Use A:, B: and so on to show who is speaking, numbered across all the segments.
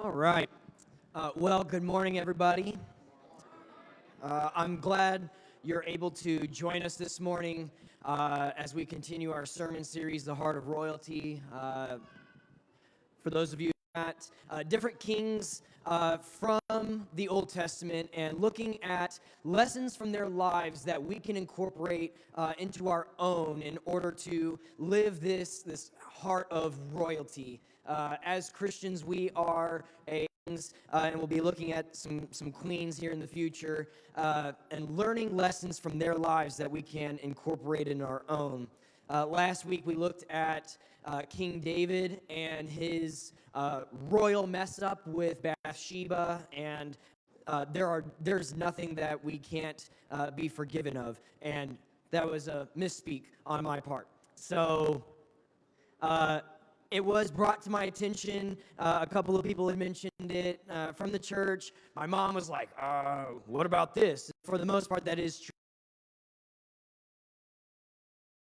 A: All right. Well, good morning, everybody. I'm glad you're able to join us this morning as we continue our sermon series, The Heart of Royalty. For those of you at different kings from the Old Testament and looking at lessons from their lives that we can incorporate into our own in order to live this heart of royalty. As Christians, we are and we'll be looking at some queens here in the future and learning lessons from their lives that we can incorporate in our own. Last week we looked at King David and his royal mess up with Bathsheba, and there's nothing that we can't be forgiven of, and that was a misspeak on my part. So it was brought to my attention. A couple of people had mentioned it from the church. My mom was like, what about this? For the most part, that is true.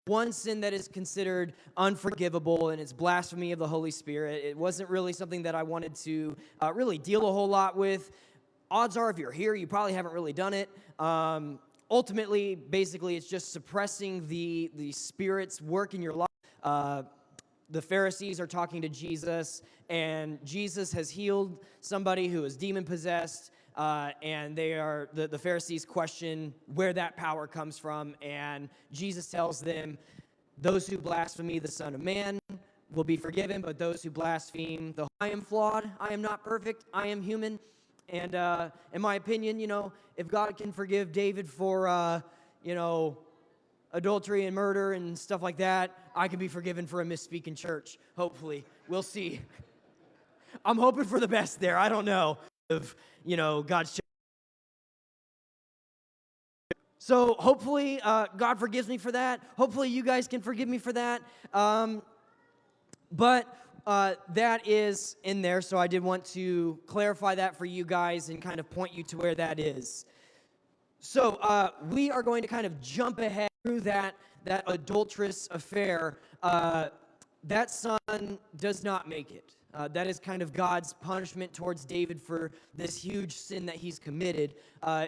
A: One sin that is considered unforgivable, and it's blasphemy of the Holy Spirit. It wasn't really something that I wanted to really deal a whole lot with. Odds are, if you're here, you probably haven't really done it. Ultimately, basically, it's just suppressing the Spirit's work in your life. The Pharisees are talking to Jesus, and Jesus has healed somebody who is demon-possessed, and the Pharisees question where that power comes from, and Jesus tells them, those who blaspheme the Son of Man will be forgiven, but those who blaspheme I am flawed, I am not perfect, I am human, and in my opinion, if God can forgive David for, adultery and murder and stuff like that, I can be forgiven for a misspeak in church, hopefully. We'll see. I'm hoping for the best there. I don't know if, God's. So hopefully God forgives me for that. Hopefully you guys can forgive me for that. But that is in there, so I did want to clarify that for you guys and kind of point you to where that is. So we are going to kind of jump ahead through that adulterous affair. That son does not make it. That is kind of God's punishment towards David for this huge sin that he's committed,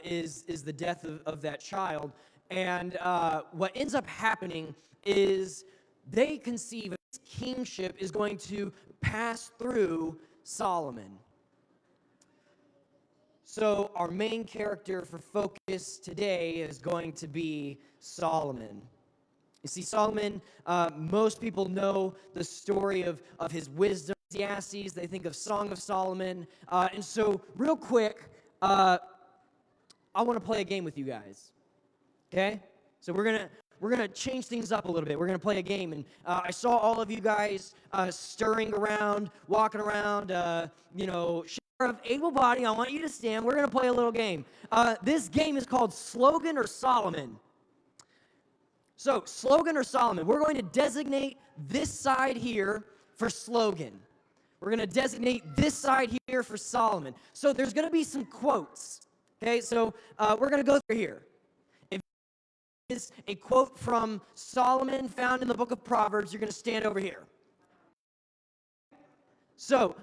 A: is the death of that child. And what ends up happening is they conceive his kingship is going to pass through Solomon. So our main character for focus today is going to be Solomon. You see, Solomon, most people know the story of his wisdom. Ecclesiastes, they think of Song of Solomon. And so real quick, I want to play a game with you guys. Okay? So we're gonna change things up a little bit. We're gonna play a game, and I saw all of you guys stirring around, walking around, of able body. I want you to stand. We're going to play a little game. This game is called Slogan or Solomon. So, Slogan or Solomon. We're going to designate this side here for Slogan. We're going to designate this side here for Solomon. So, there's going to be some quotes. Okay, so we're going to go through here. If it is a quote from Solomon found in the book of Proverbs, you're going to stand over here. So,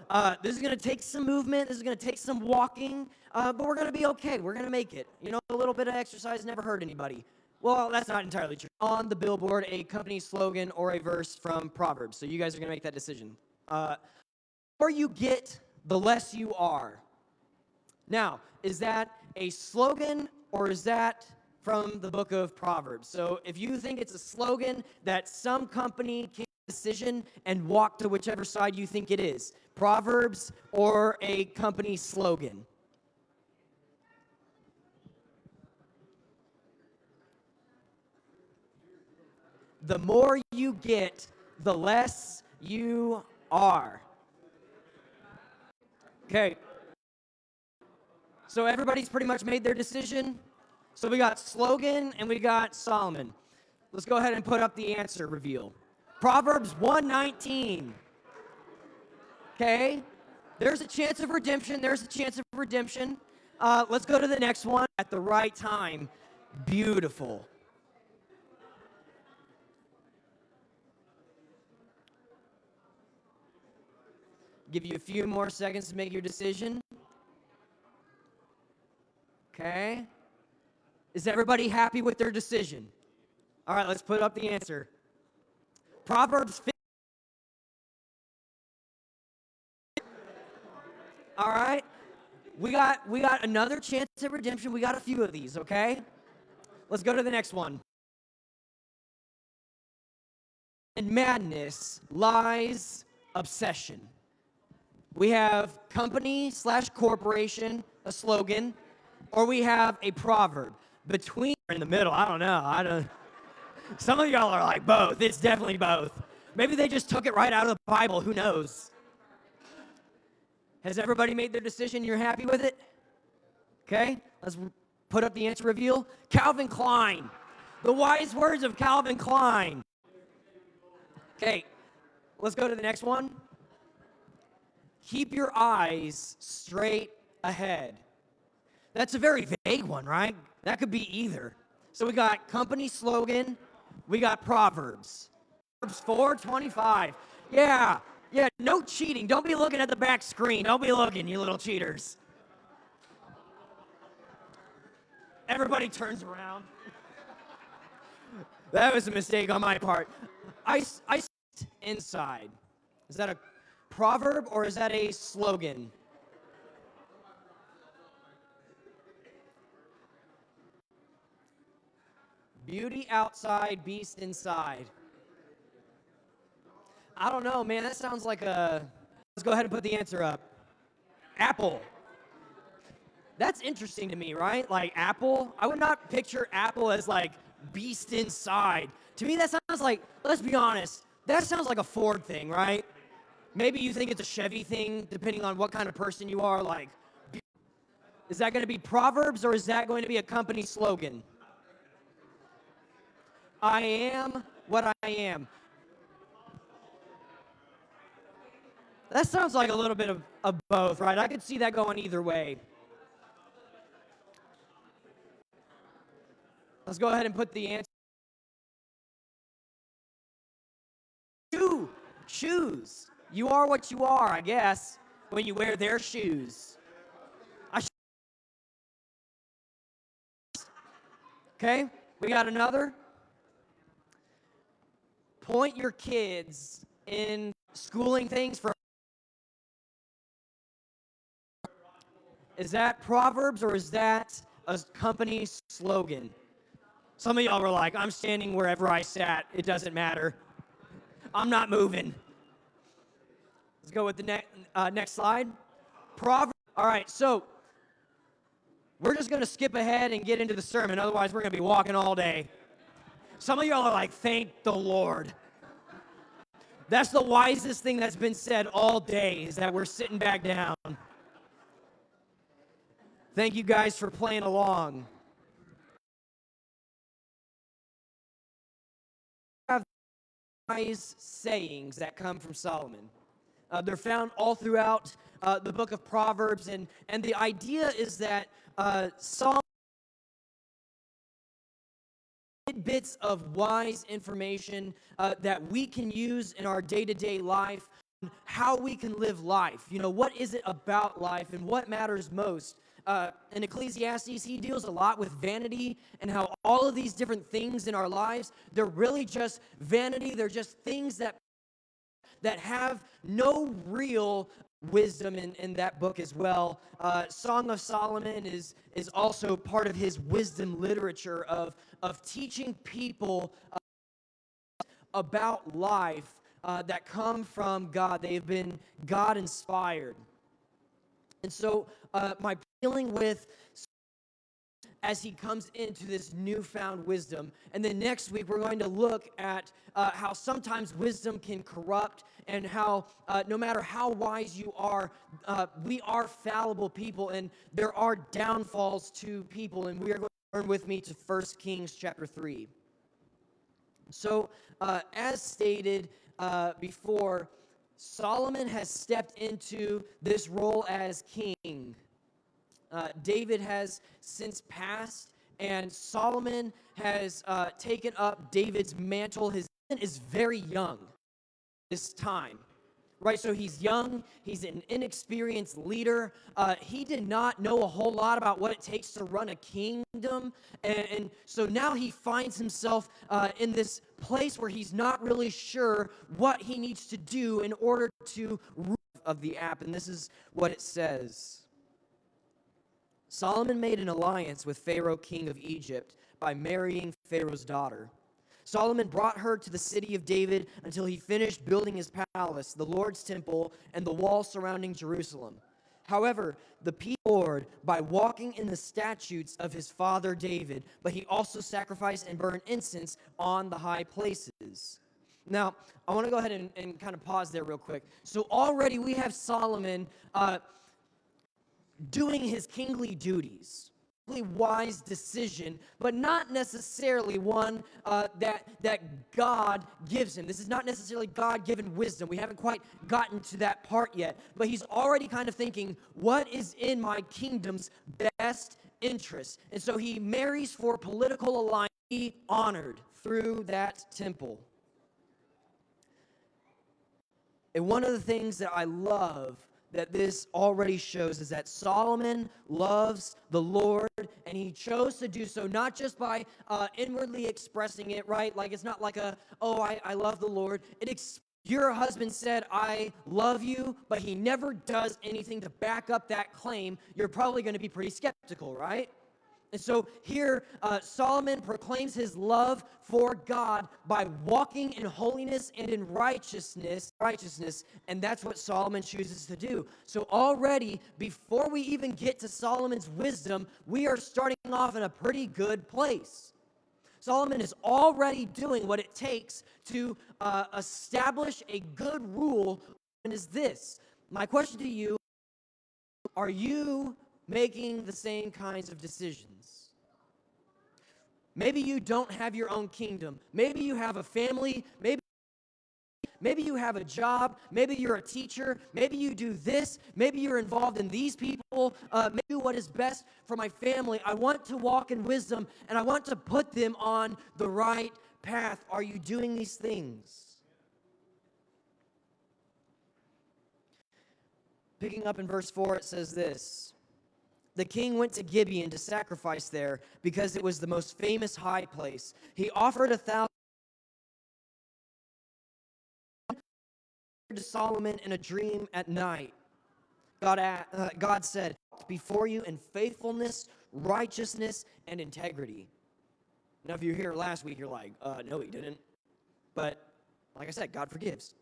A: this is going to take some movement, this is going to take some walking, but we're going to be okay. We're going to make it. A little bit of exercise never hurt anybody. Well, that's not entirely true. On the billboard, a company slogan or a verse from Proverbs. So you guys are going to make that decision. The more you get, the less you are. Now, is that a slogan or is that from the book of Proverbs? So if you think it's a slogan that some company can decision and walk to whichever side you think it is, Proverbs or a company slogan. The more you get, the less you are. Okay. So everybody's pretty much made their decision. So we got slogan and we got Solomon. Let's go ahead and put up the answer reveal. Proverbs 1:19. Okay, there's a chance of redemption. There's a chance of redemption. Let's go to the next one. At the right time. Beautiful. Give you a few more seconds to make your decision. Okay. Is everybody happy with their decision? All right, let's put up the answer. Proverbs. All right. We got another chance at redemption. We got a few of these, okay? Let's go to the next one. In madness lies obsession. We have company/corporation, a slogan, or we have a proverb. Between in the middle, I don't know. Some of y'all are like both. It's definitely both. Maybe they just took it right out of the Bible. Who knows? Has everybody made their decision? You're happy with it? Okay, let's put up the answer reveal. Calvin Klein. The wise words of Calvin Klein. Okay, let's go to the next one. Keep your eyes straight ahead. That's a very vague one, right? That could be either. So we got company slogan, we got Proverbs. Proverbs 4:25. Yeah, no cheating. Don't be looking at the back screen. Don't be looking, you little cheaters. Everybody turns around. That was a mistake on my part. I inside. Is that a proverb or is that a slogan? Beauty outside, beast inside. I don't know, man. That sounds like a... Let's go ahead and put the answer up. Apple. That's interesting to me, right? Like Apple. I would not picture Apple as like beast inside. To me, that sounds like, let's be honest, that sounds like a Ford thing, right? Maybe you think it's a Chevy thing, depending on what kind of person you are. Like, is that going to be Proverbs or is that going to be a company slogan? I am what I am. That sounds like a little bit of both, right? I could see that going either way. Let's go ahead and put the answer. Shoes. You are what you are, I guess, when you wear their shoes. Okay, we got another. Point your kids in schooling things for. Is that Proverbs or is that a company slogan? Some of y'all were like, I'm standing wherever I sat. It doesn't matter. I'm not moving. Let's go with the next slide. Proverbs. All right, so we're just going to skip ahead and get into the sermon. Otherwise, we're going to be walking all day. Some of y'all are like, thank the Lord. That's the wisest thing that's been said all day, is that we're sitting back down. Thank you guys for playing along. Wise sayings that come from Solomon. They're found all throughout the book of Proverbs, and the idea is that Solomon bits of wise information that we can use in our day-to-day life, how we can live life. You know, what is it about life and what matters most? In Ecclesiastes, he deals a lot with vanity and how all of these different things in our lives, they're really just vanity. They're just things that have no real wisdom in that book as well. Song of Solomon is also part of his wisdom literature of teaching people about life that come from God. They have been God-inspired. And so my feeling with as he comes into this newfound wisdom. And then next week, we're going to look at how sometimes wisdom can corrupt and how no matter how wise you are, we are fallible people and there are downfalls to people. And we are going to turn with me to 1 Kings chapter 3. So as stated before, Solomon has stepped into this role as king. David has since passed, and Solomon has taken up David's mantle. His son is very young this time. right? So he's young, he's an inexperienced leader. He did not know a whole lot about what it takes to run a kingdom. And so now he finds himself in this place where he's not really sure what he needs to do in order to rule of the app. And this is what it says. Solomon made an alliance with Pharaoh, king of Egypt, by marrying Pharaoh's daughter. Solomon brought her to the city of David until he finished building his palace, the Lord's temple, and the wall surrounding Jerusalem. However, the people Lord by walking in the statutes of his father David, but he also sacrificed and burned incense on the high places. Now, I want to go ahead and kind of pause there real quick. So already we have Solomon doing his kingly duties. Wise decision, but not necessarily one that God gives him. This is not necessarily God-given wisdom. We haven't quite gotten to that part yet, but he's already kind of thinking, what is in my kingdom's best interest? And so he marries for political alliance, be honored through that temple. And one of the things that I love that this already shows is that Solomon loves the Lord, and he chose to do so not just by inwardly expressing it, right? Like it's not like I love the Lord. Your husband said, I love you, but he never does anything to back up that claim. You're probably going to be pretty skeptical, right? And so here, Solomon proclaims his love for God by walking in holiness and in righteousness, and that's what Solomon chooses to do. So already, before we even get to Solomon's wisdom, we are starting off in a pretty good place. Solomon is already doing what it takes to establish a good rule, and is this. My question to you, are you making the same kinds of decisions? Maybe you don't have your own kingdom. Maybe you have a family. Maybe you have a job. Maybe you're a teacher. Maybe you do this. Maybe you're involved in these people. Maybe what is best for my family. I want to walk in wisdom, and I want to put them on the right path. Are you doing these things? Picking up in verse 4, it says this. The king went to Gibeon to sacrifice there because it was the most famous high place. He offered 1,000 to Solomon in a dream at night. God said, before you in faithfulness, righteousness, and integrity. Now, if you were here last week, you're like, no, he didn't. But like I said, God forgives.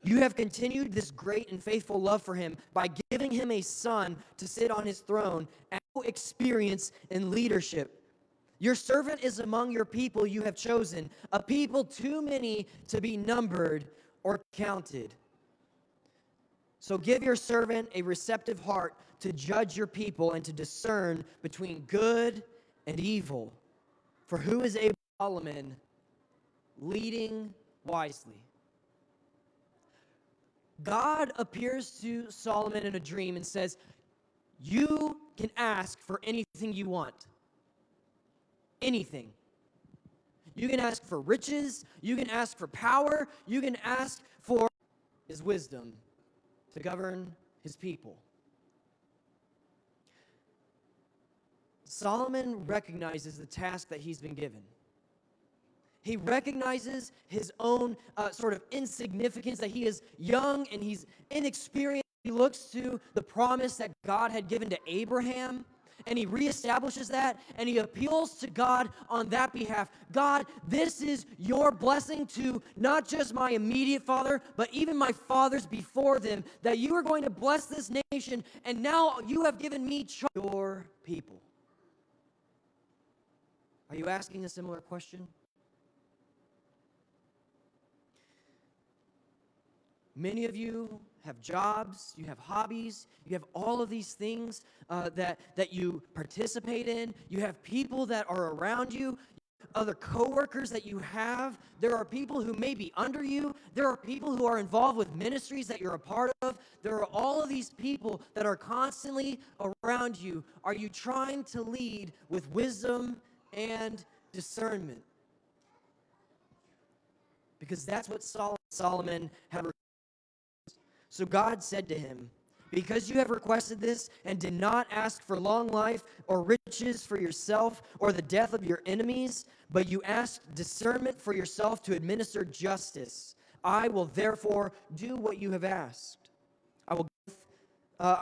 A: You have continued this great and faithful love for him by giving him a son to sit on his throne and experience in leadership. Your servant is among your people you have chosen, a people too many to be numbered or counted. So give your servant a receptive heart to judge your people and to discern between good and evil. For who is able, Solomon, leading wisely? God appears to Solomon in a dream and says, you can ask for anything you want. Anything. You can ask for riches. You can ask for power. You can ask for his wisdom to govern his people. Solomon recognizes the task that he's been given. He recognizes his own sort of insignificance, that he is young and he's inexperienced. He looks to the promise that God had given to Abraham, and he reestablishes that, and he appeals to God on that behalf. God, this is your blessing to not just my immediate father, but even my fathers before them, that you are going to bless this nation, and now you have given me charge of your people. Are you asking a similar question? Many of you have jobs, you have hobbies, you have all of these things that you participate in. You have people that are around you, other coworkers that you have. There are people who may be under you. There are people who are involved with ministries that you're a part of. There are all of these people that are constantly around you. Are you trying to lead with wisdom and discernment? Because that's what Solomon had So God said to him, because you have requested this and did not ask for long life or riches for yourself or the death of your enemies, but you asked discernment for yourself to administer justice, I will therefore do what you have asked. I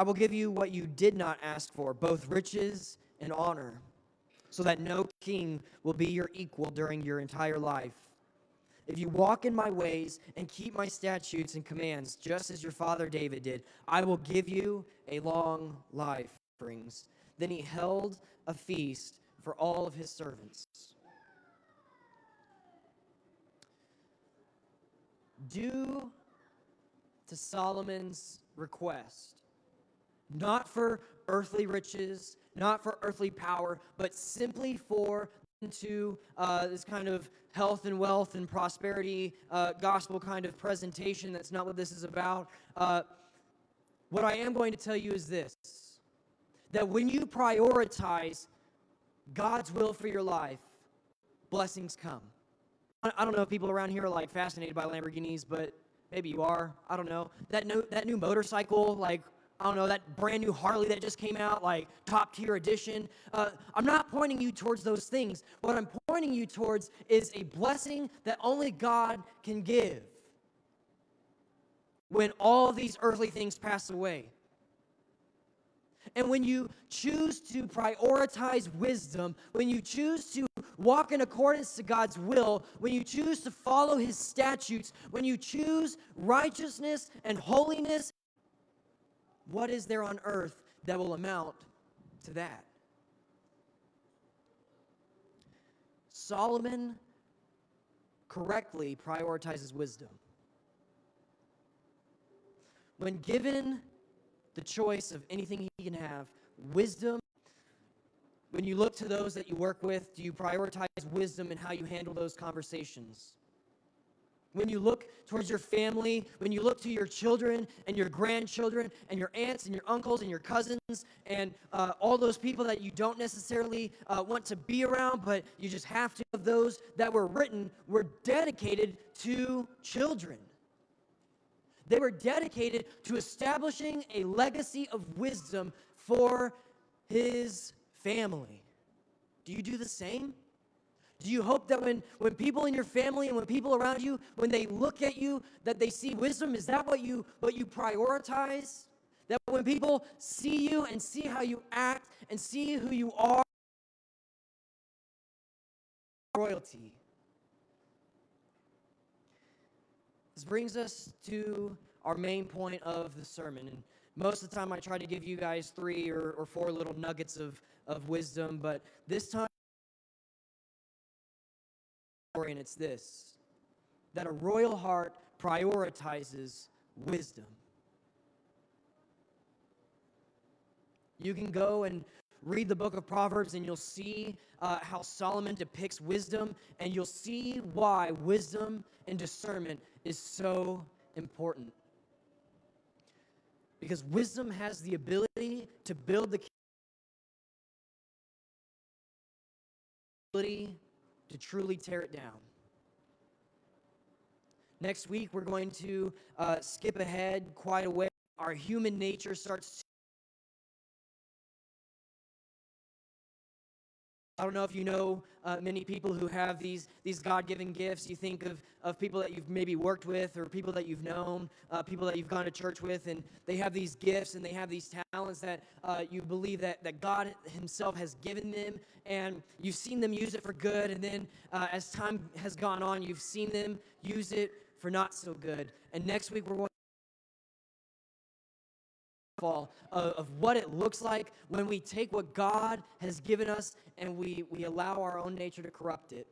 A: will give you what you did not ask for, both riches and honor, so that no king will be your equal during your entire life. If you walk in my ways and keep my statutes and commands, just as your father David did, I will give you a long life. Then he held a feast for all of his servants. Due to Solomon's request, not for earthly riches, not for earthly power, but simply for into this kind of health and wealth and prosperity gospel kind of presentation. That's not what this is about. What I am going to tell you is this, that when you prioritize God's will for your life, blessings come. I don't know if people around here are like fascinated by Lamborghinis, but maybe you are. I don't know. That new motorcycle, like, I don't know, that brand new Harley that just came out, like top tier edition. I'm not pointing you towards those things. What I'm pointing you towards is a blessing that only God can give when all these earthly things pass away. And when you choose to prioritize wisdom, when you choose to walk in accordance to God's will, when you choose to follow his statutes, when you choose righteousness and holiness, what is there on earth that will amount to that? Solomon correctly prioritizes wisdom. When given the choice of anything he can have, wisdom, when you look to those that you work with, do you prioritize wisdom in how you handle those conversations? When you look towards your family, when you look to your children and your grandchildren and your aunts and your uncles and your cousins and all those people that you don't necessarily want to be around, but you just have to, those that were written were dedicated to children. They were dedicated to establishing a legacy of wisdom for his family. Do you do the same? Do you hope that when people in your family and when people around you, when they look at you, that they see wisdom? Is that what you prioritize? That when people see you and see how you act and see who you are, royalty. This brings us to our main point of the sermon. And most of the time I try to give you guys 3 or 4 little nuggets of wisdom, but this time, and it's this, that a royal heart prioritizes wisdom. You can go and read the book of Proverbs and you'll see how Solomon depicts wisdom, and you'll see why wisdom and discernment is so important. Because wisdom has the ability to build the ability to truly tear it down. Next week, we're going to skip ahead quite a way. Our human nature starts to... I don't know if you know many people who have these God-given gifts. You think of people that you've maybe worked with or people that you've known, people that you've gone to church with, and they have these gifts and they have these talents that you believe that God himself has given them, and you've seen them use it for good, and then as time has gone on, you've seen them use it for not so good. And next week, we're going of what it looks like when we take what God has given us and we allow our own nature to corrupt it.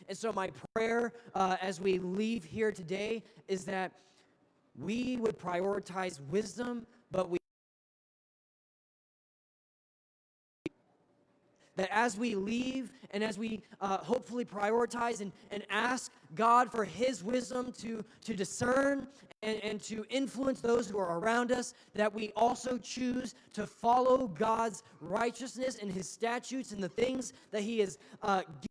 A: And so my prayer as we leave here today is that we would prioritize wisdom, but that as we leave and as we hopefully prioritize and ask God for his wisdom to discern and to influence those who are around us, that we also choose to follow God's righteousness and his statutes and the things that he has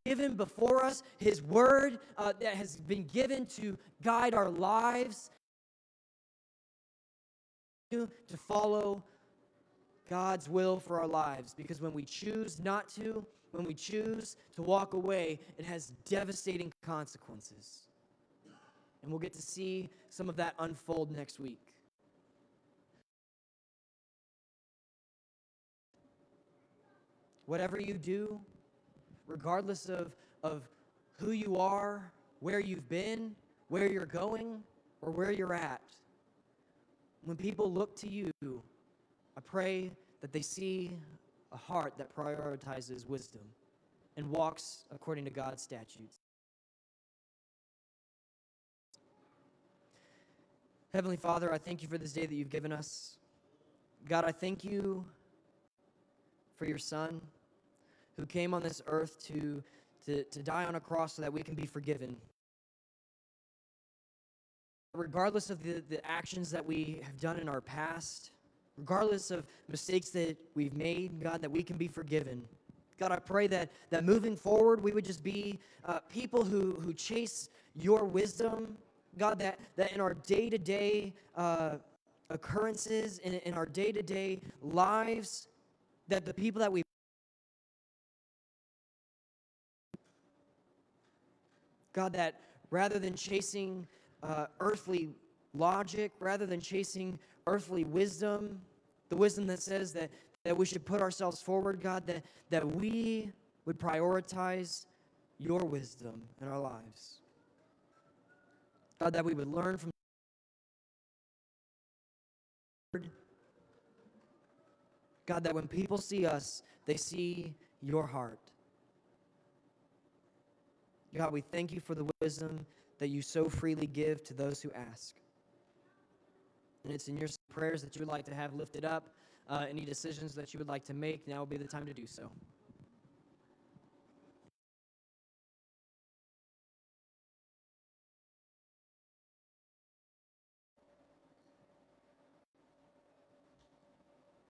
A: given before us, his word that has been given to guide our lives to follow God's will for our lives, because when we choose not to, when we choose to walk away, it has devastating consequences. And we'll get to see some of that unfold next week. Whatever you do, regardless of who you are, where you've been, where you're going, or where you're at, when people look to you, I pray that they see a heart that prioritizes wisdom and walks according to God's statutes. Heavenly Father, I thank you for this day that you've given us. God, I thank you for your Son who came on this earth to die on a cross so that we can be forgiven. Regardless of the actions that we have done in our past, regardless of mistakes that we've made, God, that we can be forgiven. God, I pray that moving forward, we would just be people who chase your wisdom. God, that in our day-to-day occurrences, in our day-to-day lives, that the people that we God, that rather than chasing earthly logic, rather than chasing earthly wisdom, the wisdom that says that we should put ourselves forward, God, that we would prioritize your wisdom in our lives. God, that we would learn from God, that when people see us, they see your heart. God, we thank you for the wisdom that you so freely give to those who ask. And it's in your prayers that you would like to have lifted up, any decisions that you would like to make, now would be the time to do so.